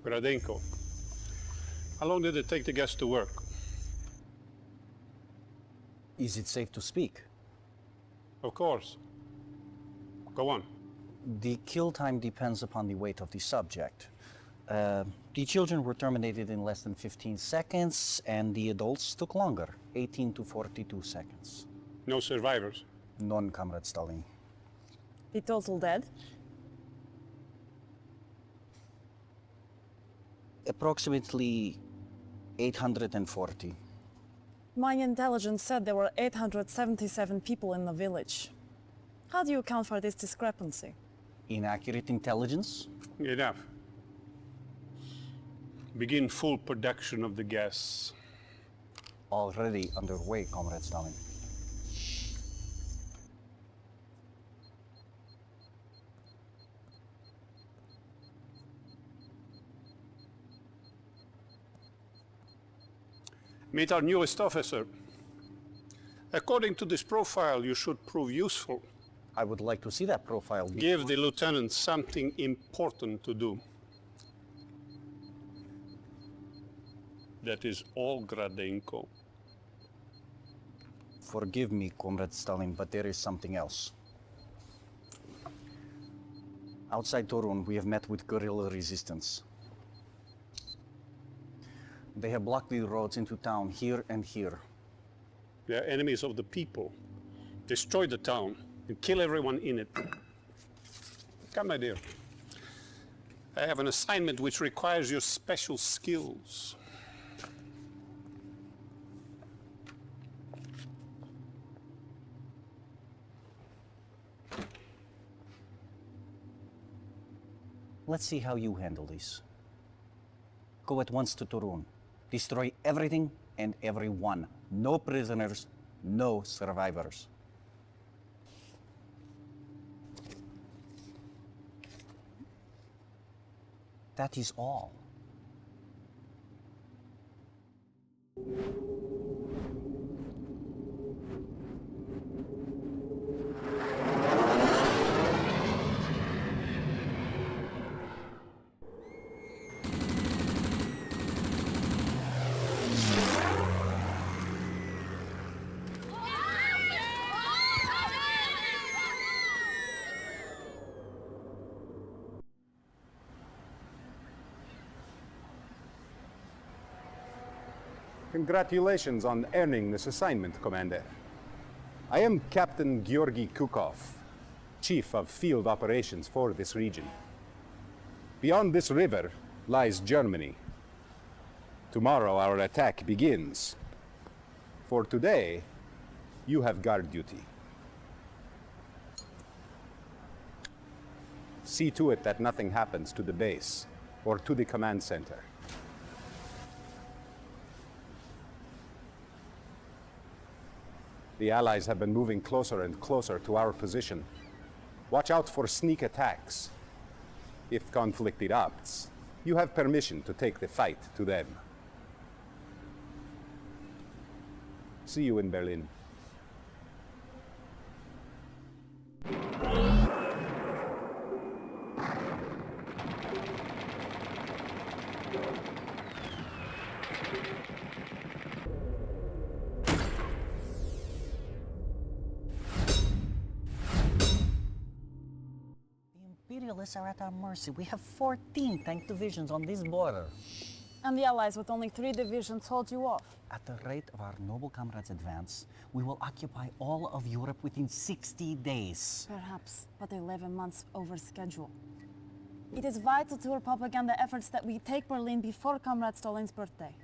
Gradenko. How long did it take the gas to work? Is it safe to speak? Of course. Go on. The kill time depends upon the weight of the subject. The children were terminated in less than 15 seconds, and the adults took longer, 18 to 42 seconds. No survivors? None, Comrade Stalin. The total dead? Approximately 840. My intelligence said there were 877 people in the village. How do you account for this discrepancy? Inaccurate intelligence? Enough. Begin full production of the gas. Already underway, Comrade Stalin. Meet our newest officer. According to this profile, you should prove useful. I would like to see that profile. Give the lieutenant something important to do. That is all, Gradenko. Forgive me, Comrade Stalin, but there is something else. Outside Torun, we have met with guerrilla resistance. They have blocked the roads into town here and here. They are enemies of the people. Destroy the town and kill everyone in it. Come, my dear. I have an assignment which requires your special skills. Let's see how you handle this. Go at once to Torun. Destroy everything and everyone. No prisoners, no survivors. That is all. Congratulations on earning this assignment, Commander. I am Captain Georgy Kukov, Chief of Field Operations for this region. Beyond this river lies Germany. Tomorrow our attack begins. For today, you have guard duty. See to it that nothing happens to the base or to the command center. The Allies have been moving closer and closer to our position. Watch out for sneak attacks. If conflict erupts, you have permission to take the fight to them. See you in Berlin. Imperialists are at our mercy. We have 14 tank divisions on this border. And the Allies with only 3 divisions hold you off. At the rate of our noble comrades' advance, we will occupy all of Europe within 60 days. Perhaps, but 11 months over schedule. It is vital to our propaganda efforts that we take Berlin before Comrade Stalin's birthday.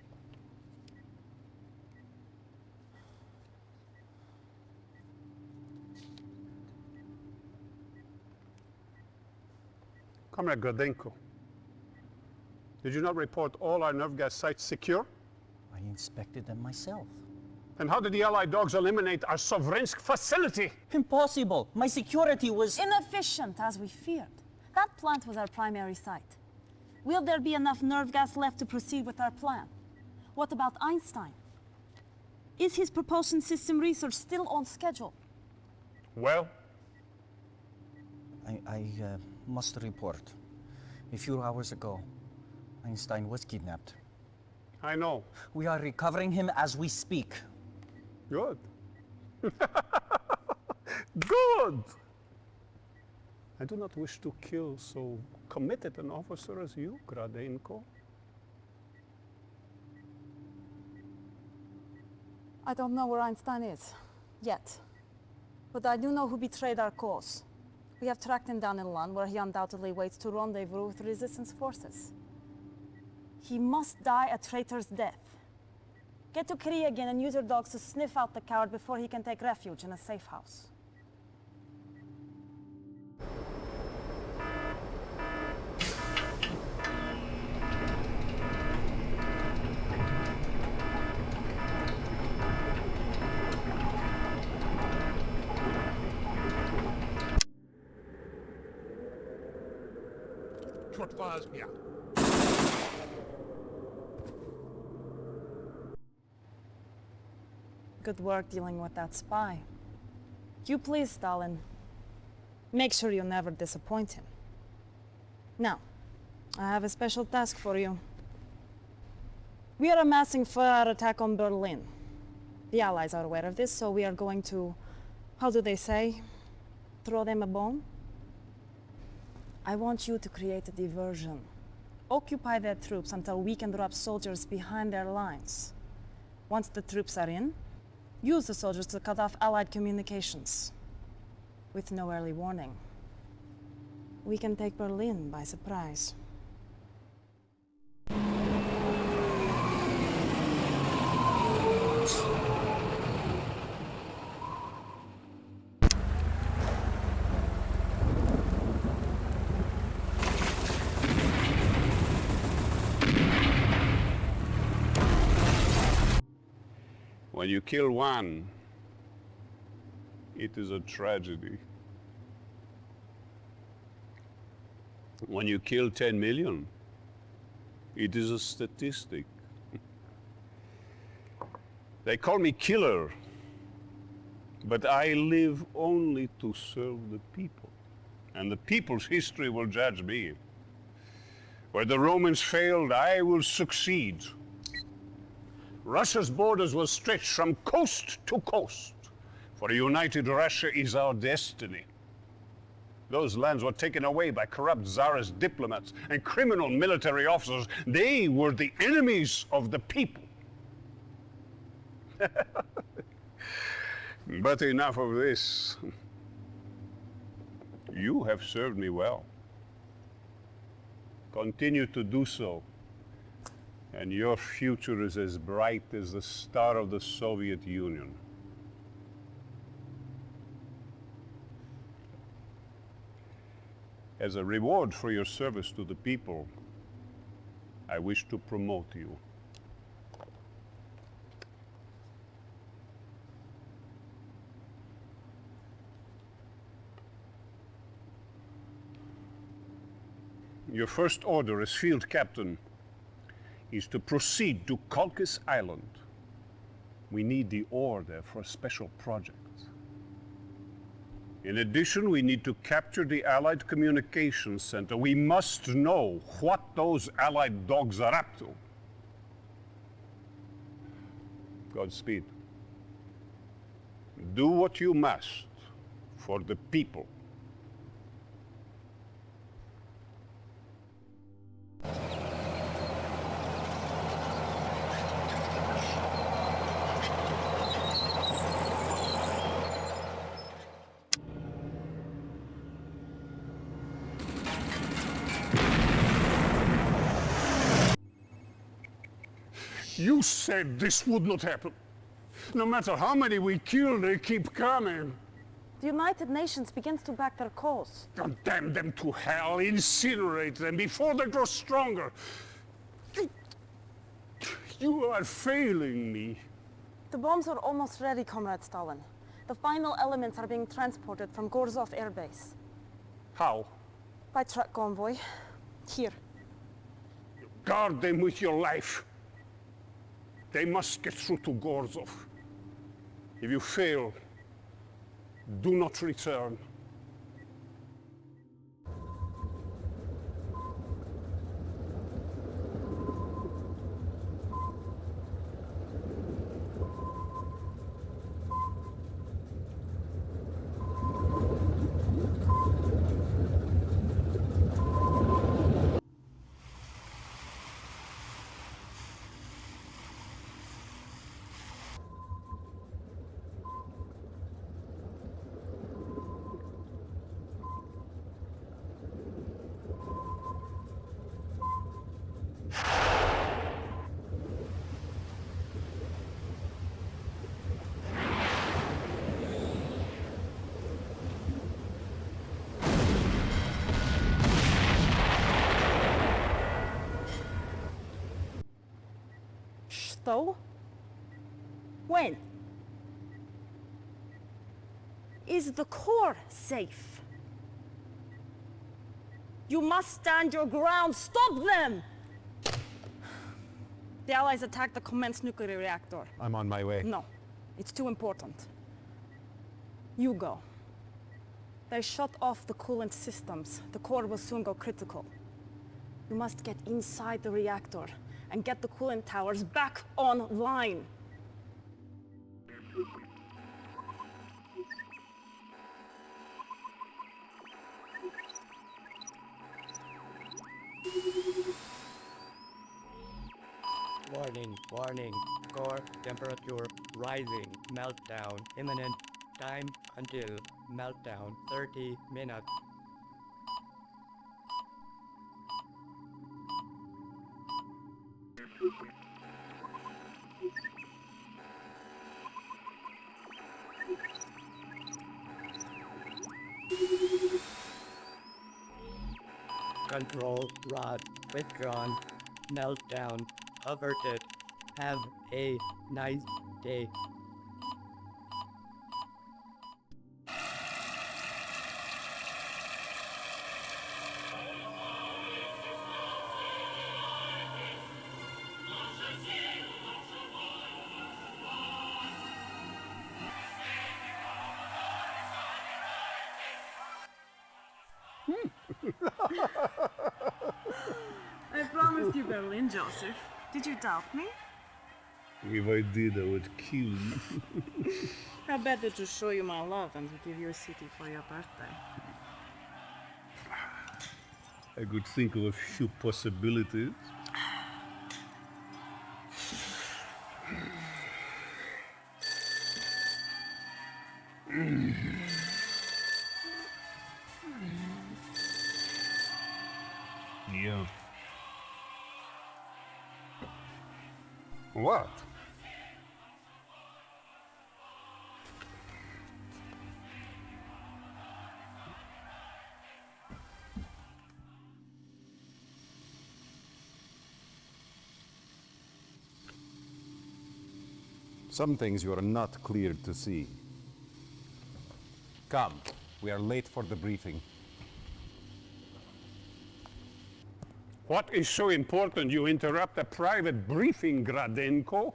Comrade Gradenko, did you not report all our nerve gas sites secure? I inspected them myself. And how did the Allied dogs eliminate our Sovrensk facility? Impossible! My security was... Inefficient, as we feared. That plant was our primary site. Will there be enough nerve gas left to proceed with our plan? What about Einstein? Is his propulsion system research still on schedule? Well? I must report. A few hours ago, Einstein was kidnapped. I know. We are recovering him as we speak. Good. Good! I do not wish to kill so committed an officer as you, Gradenko. I don't know where Einstein is, yet. But I do know who betrayed our cause. We have tracked him down in Lan, where he undoubtedly waits to rendezvous with resistance forces. He must die a traitor's death. Get to Kri again and use your dogs to sniff out the coward before he can take refuge in a safe house. Good work dealing with that spy. You please, Stalin. Make sure you never disappoint him. Now, I have a special task for you. We are amassing for our attack on Berlin. The Allies are aware of this, so we are going to, how do they say, throw them a bone? I want you to create a diversion. Occupy their troops until we can drop soldiers behind their lines. Once the troops are in, use the soldiers to cut off Allied communications. With no early warning. We can take Berlin by surprise. When you kill one, it is a tragedy. When you kill 10 million, it is a statistic. They call me killer, but I live only to serve the people. And the people's history will judge me. Where the Romans failed, I will succeed. Russia's borders will stretch from coast to coast, for a united Russia is our destiny. Those lands were taken away by corrupt Tsarist diplomats and criminal military officers. They were the enemies of the people. But enough of this. You have served me well. Continue to do so. And your future is as bright as the star of the Soviet Union. As a reward for your service to the people, I wish to promote you. Your first order as field captain is to proceed to Kolkis Island. We need the ore there for a special project. In addition, we need to capture the Allied Communications Center. We must know what those Allied dogs are up to. Godspeed. Do what you must for the people. You said this would not happen. No matter how many we kill, they keep coming. The United Nations begins to back their cause. Condemn them to hell, incinerate them before they grow stronger. You are failing me. The bombs are almost ready, Comrade Stalin. The final elements are being transported from Gorzov Air Base. How? By truck convoy. Here. Guard them with your life. They must get through to Gorzov. If you fail, do not return. So? When? Is the core safe? You must stand your ground. Stop them! The Allies attacked the Commence nuclear reactor. I'm on my way. No, it's too important. You go. They shut off the coolant systems. The core will soon go critical. You must get inside the reactor and get the coolant towers back online. Warning, warning. Core temperature rising. Meltdown imminent. Time until meltdown 30 minutes. Control rod withdrawn. Meltdown averted. Have a nice day. I promised you Berlin, Joseph. Did you doubt me? If I did, I would kill you. How better to show you my love and to give you a city for your birthday. I could think of a few possibilities. Yeah. What? Some things you are not cleared to see. Come, we are late for the briefing. What is so important you interrupt a private briefing, Gradenko?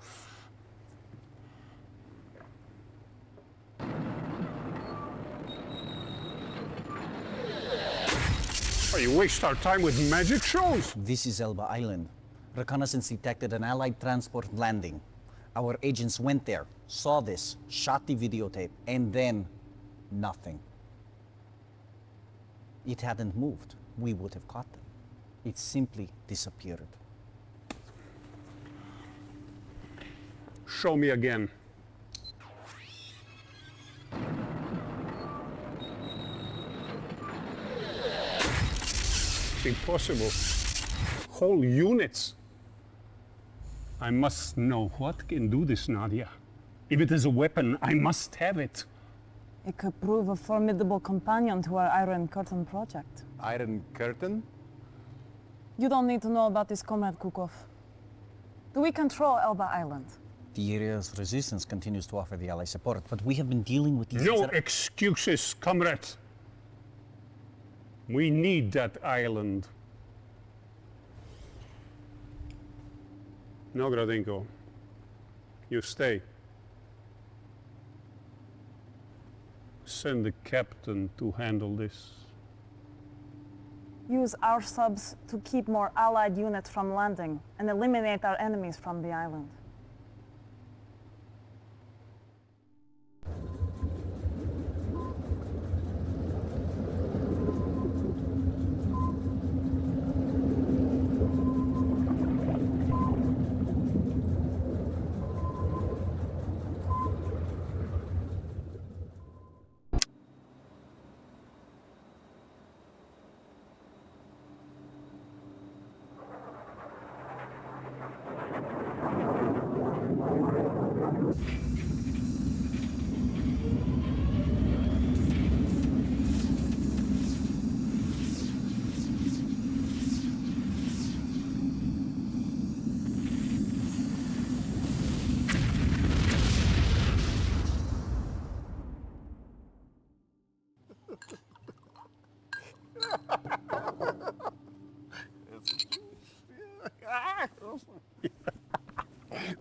Oh, you waste our time with magic shows? This is Elba Island. Reconnaissance detected an Allied transport landing. Our agents went there, saw this, shot the videotape, and then nothing. It hadn't moved. We would have caught them. It simply disappeared. Show me again. It's impossible. Whole units. I must know what can do this, Nadia. If it is a weapon, I must have it. It could prove a formidable companion to our Iron Curtain project. Iron Curtain? You don't need to know about this, Comrade Kukov. Do we control Elba Island? The area's resistance continues to offer the Allies support, but we have been dealing with these... No excuses, comrade. We need that island. No, Gradenko. You stay. Send the captain to handle this. Use our subs to keep more Allied units from landing and eliminate our enemies from the island.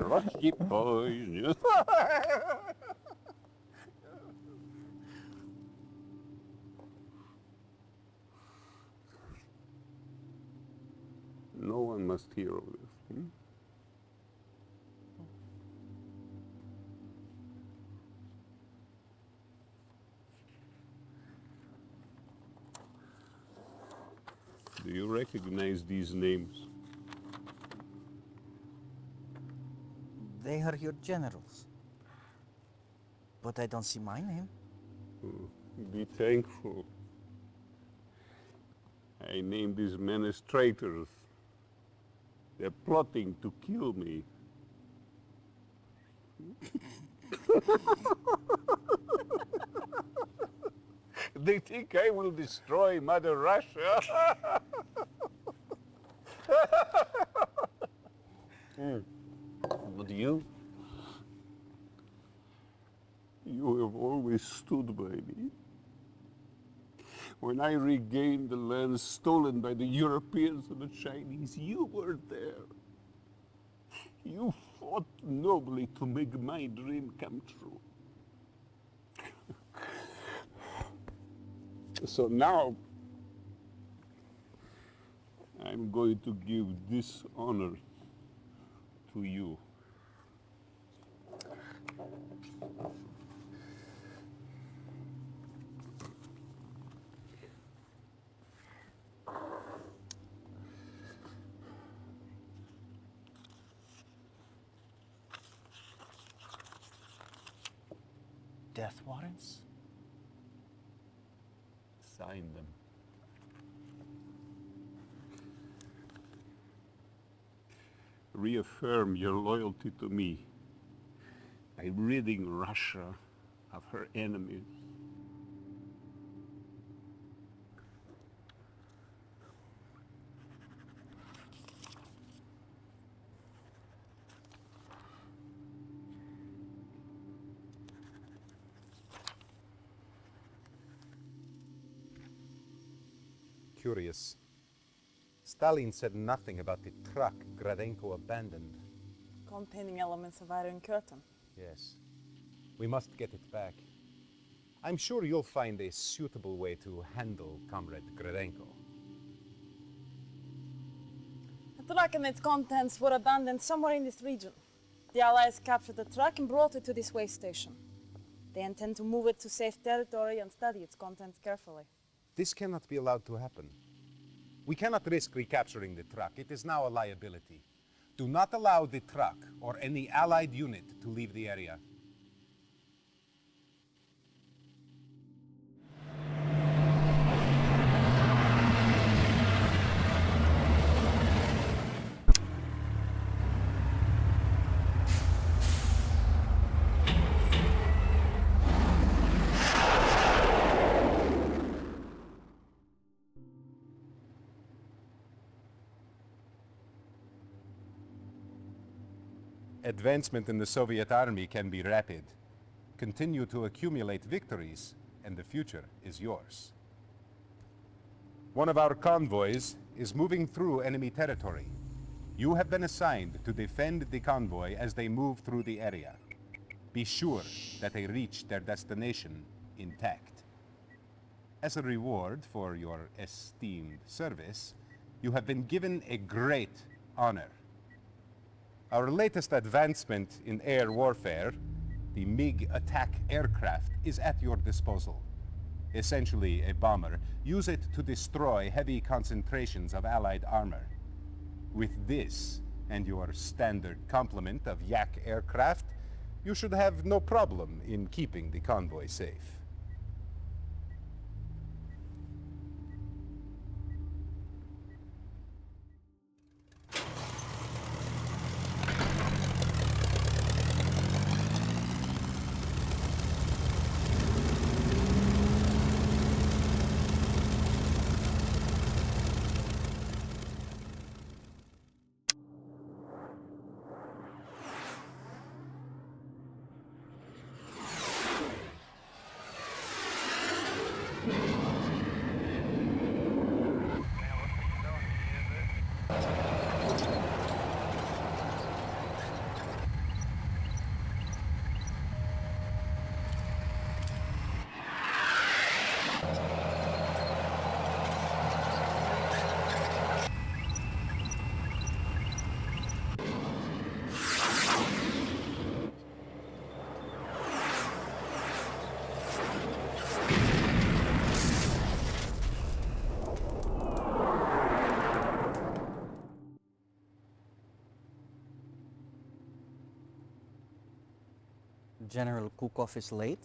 Rusty boys. No one must hear of this. Hmm? Do you recognize these names? They are your generals. But I don't see my name. Be thankful. I named these men as traitors. They're plotting to kill me. They think I will destroy Mother Russia. But you have always stood by me. When I regained the lands stolen by the Europeans and the Chinese, you were there. You fought nobly to make my dream come true. So now, I'm going to give this honor to you. Death warrants? Sign them. Reaffirm your loyalty to me by ridding Russia of her enemies. Curious. Stalin said nothing about the truck Gradenko abandoned. Containing elements of Iron Curtain. Yes. We must get it back. I'm sure you'll find a suitable way to handle Comrade Gradenko. The truck and its contents were abandoned somewhere in this region. The Allies captured the truck and brought it to this way station. They intend to move it to safe territory and study its contents carefully. This cannot be allowed to happen. We cannot risk recapturing the truck. It is now a liability. Do not allow the truck or any Allied unit to leave the area. Advancement in the Soviet army can be rapid. Continue to accumulate victories, and the future is yours. One of our convoys is moving through enemy territory. You have been assigned to defend the convoy as they move through the area. Be sure that they reach their destination intact. As a reward for your esteemed service, you have been given a great honor. Our latest advancement in air warfare, the MiG attack aircraft, is at your disposal. Essentially a bomber. Use it to destroy heavy concentrations of Allied armor. With this, and your standard complement of Yak aircraft, you should have no problem in keeping the convoy safe. General Kukov is late.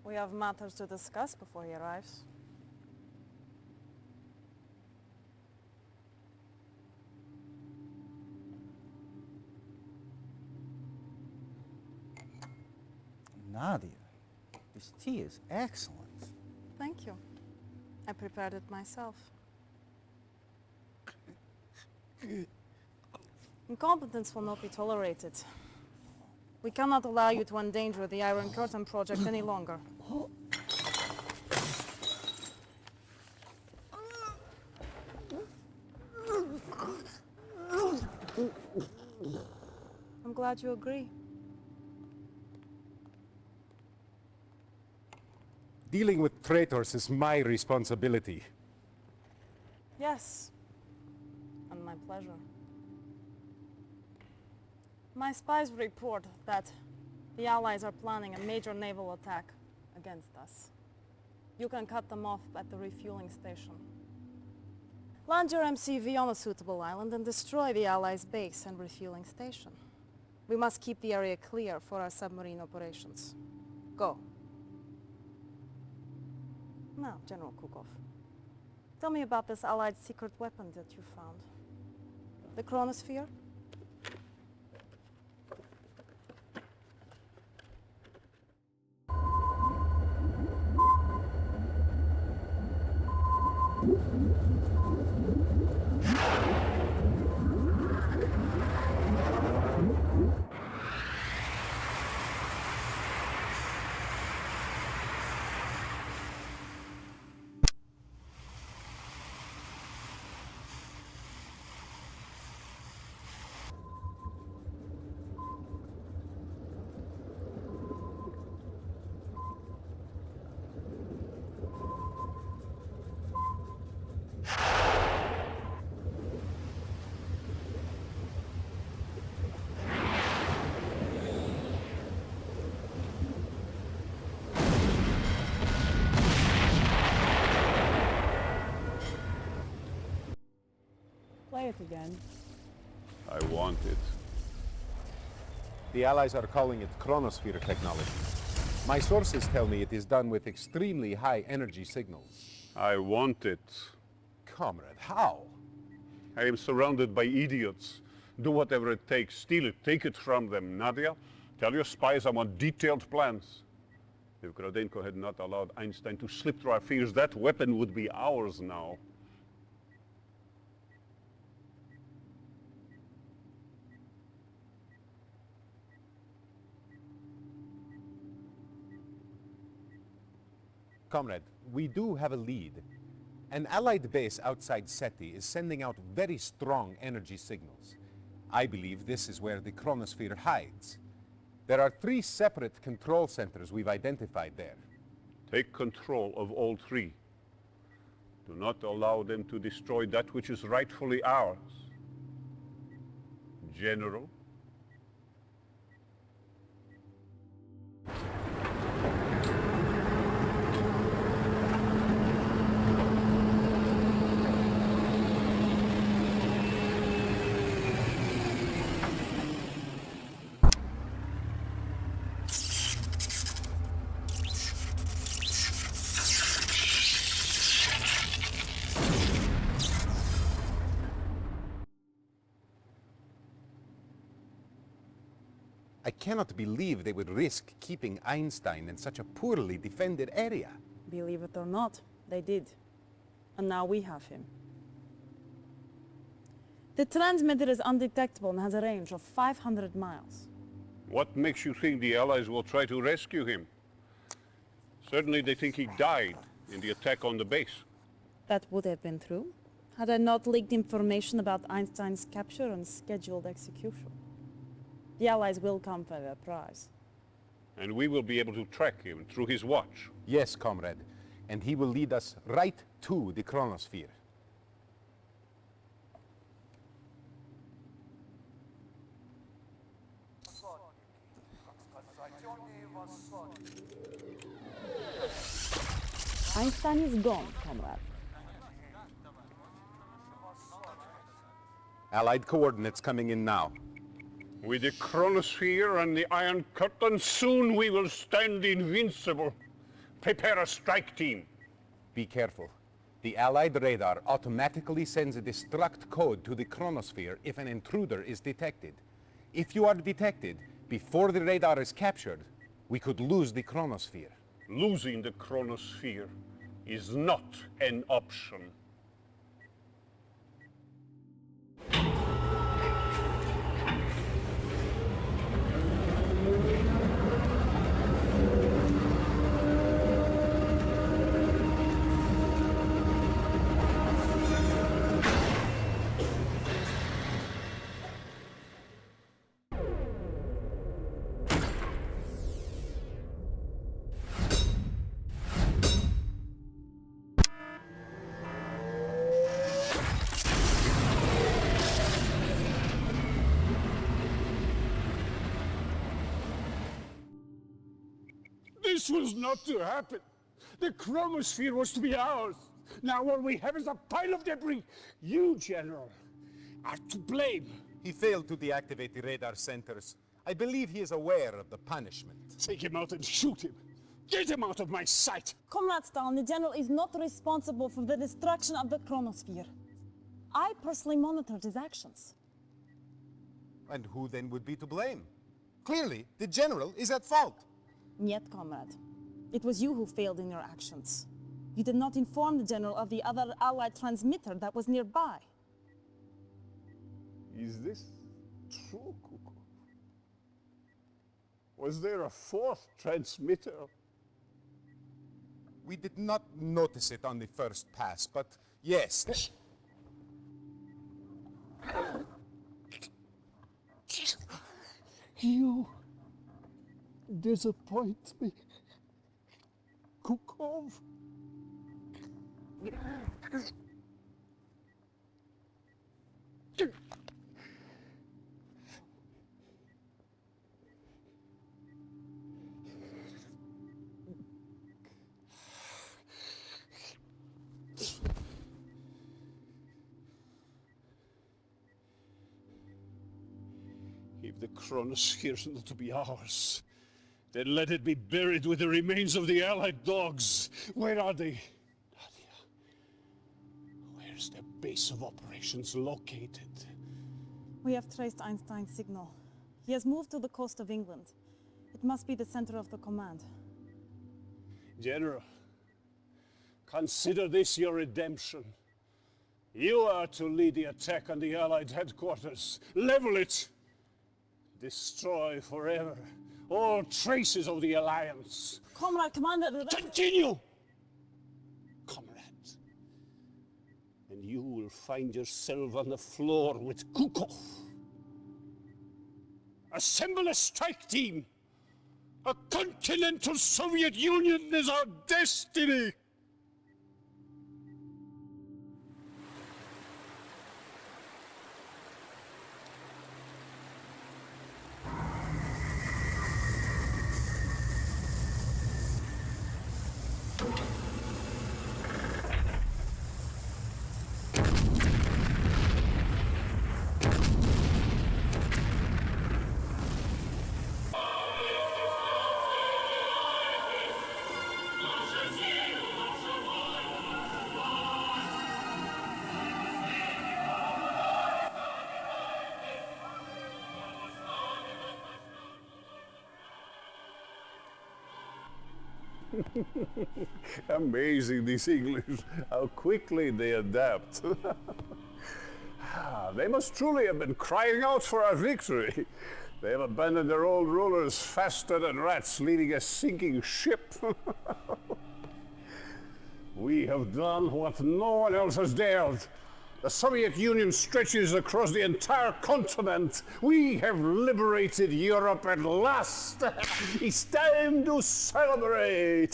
We have matters to discuss before he arrives. Nadia, this tea is excellent. Thank you. I prepared it myself. Incompetence will not be tolerated. We cannot allow you to endanger the Iron Curtain project any longer. I'm glad you agree. Dealing with traitors is my responsibility. Yes, and my pleasure. My spies report that the Allies are planning a major naval attack against us. You can cut them off at the refueling station. Land your MCV on a suitable island and destroy the Allies' base and refueling station. We must keep the area clear for our submarine operations. Go. Now, General Kukov, tell me about this Allied secret weapon that you found. The chronosphere? Play it again. I want it. The Allies are calling it chronosphere technology. My sources tell me it is done with extremely high energy signals. I want it. Comrade, how? I am surrounded by idiots. Do whatever it takes. Steal it. Take it from them. Nadia, tell your spies I want detailed plans. If Grodenko had not allowed Einstein to slip through our fingers, that weapon would be ours now. Comrade, we do have a lead. An Allied base outside SETI is sending out very strong energy signals. I believe this is where the chronosphere hides. There are 3 separate control centers we've identified there. Take control of all 3. Do not allow them to destroy that which is rightfully ours. General? I cannot believe they would risk keeping Einstein in such a poorly defended area. Believe it or not, they did. And now we have him. The transmitter is undetectable and has a range of 500 miles. What makes you think the Allies will try to rescue him? Certainly they think he died in the attack on the base. That would have been true, had I not leaked information about Einstein's capture and scheduled execution. The Allies will come for their prize. And we will be able to track him through his watch. Yes, comrade. And he will lead us right to the chronosphere. Einstein is gone, comrade. Allied coordinates coming in now. With the chronosphere and the Iron Curtain, soon we will stand invincible. Prepare a strike team. Be careful. The Allied radar automatically sends a destruct code to the chronosphere if an intruder is detected. If you are detected before the radar is captured, we could lose the chronosphere. Losing the chronosphere is not an option. This was not to happen. The chromosphere was to be ours. Now all we have is a pile of debris. You, General, are to blame. He failed to deactivate the radar centers. I believe he is aware of the punishment. Take him out and shoot him. Get him out of my sight. Comrade Stalin, the General is not responsible for the destruction of the chronosphere. I personally monitored his actions. And who then would be to blame? Clearly, the General is at fault. Yet, comrade, it was you who failed in your actions. You did not inform the General of the other Allied transmitter that was nearby. Is this true, Kuko? Was there a fourth transmitter? We did not notice it on the first pass, but yes. You disappoint me, Kukov. If the chronosphere is not to be ours, then let it be buried with the remains of the Allied dogs. Where are they? Nadia, where's their base of operations located? We have traced Einstein's signal. He has moved to the coast of England. It must be the center of the command. General, consider this your redemption. You are to lead the attack on the Allied headquarters. Level it! Destroy forever all traces of the Alliance. Comrade Commander... Continue! Comrade. And you will find yourself on the floor with Kukov. Assemble a strike team! A continental Soviet Union is our destiny! Amazing, these English, how quickly they adapt. They must truly have been crying out for our victory. They have abandoned their old rulers faster than rats leaving a sinking ship. We have done what no one else has dared. The Soviet Union stretches across the entire continent. We have liberated Europe at last. It's time to celebrate.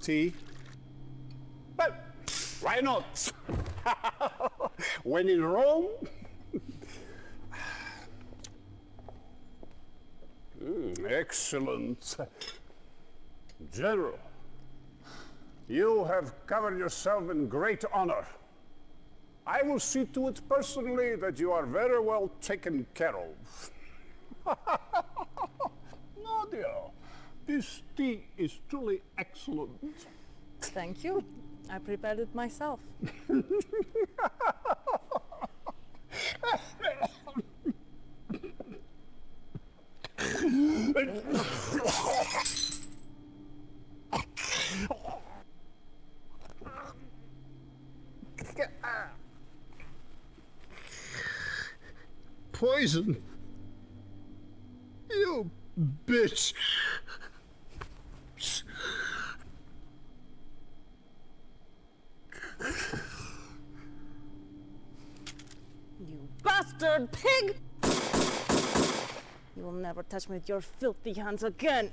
See? Well, why not? When in Rome, excellent. General, You have covered yourself in great honor. I will see to it personally that you are very well taken care of. Nadia, this tea is truly excellent. Thank you. I prepared it myself. Poison. You bitch. You bastard pig! You will never touch me with your filthy hands again.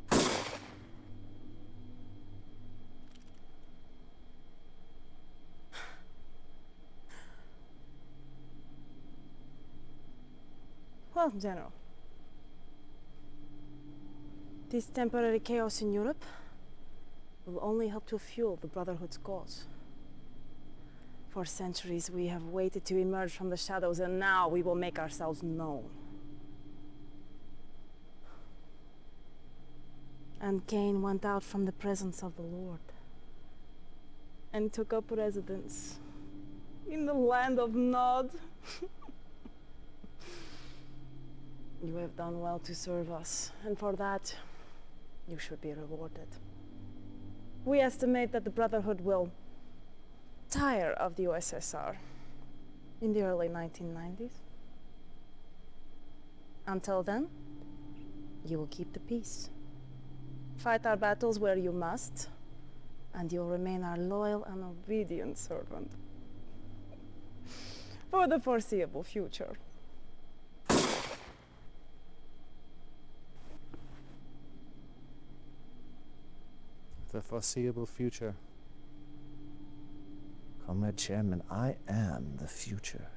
Well, General, this temporary chaos in Europe will only help to fuel the Brotherhood's cause. For centuries we have waited to emerge from the shadows, and now we will make ourselves known. And Cain went out from the presence of the Lord and took up residence in the land of Nod. You have done well to serve us, and for that, you should be rewarded. We estimate that the Brotherhood will tire of the USSR in the early 1990s. Until then, you will keep the peace. Fight our battles where you must, and you'll remain our loyal and obedient servant for the foreseeable future. The foreseeable future. Comrade Chairman, I am the future.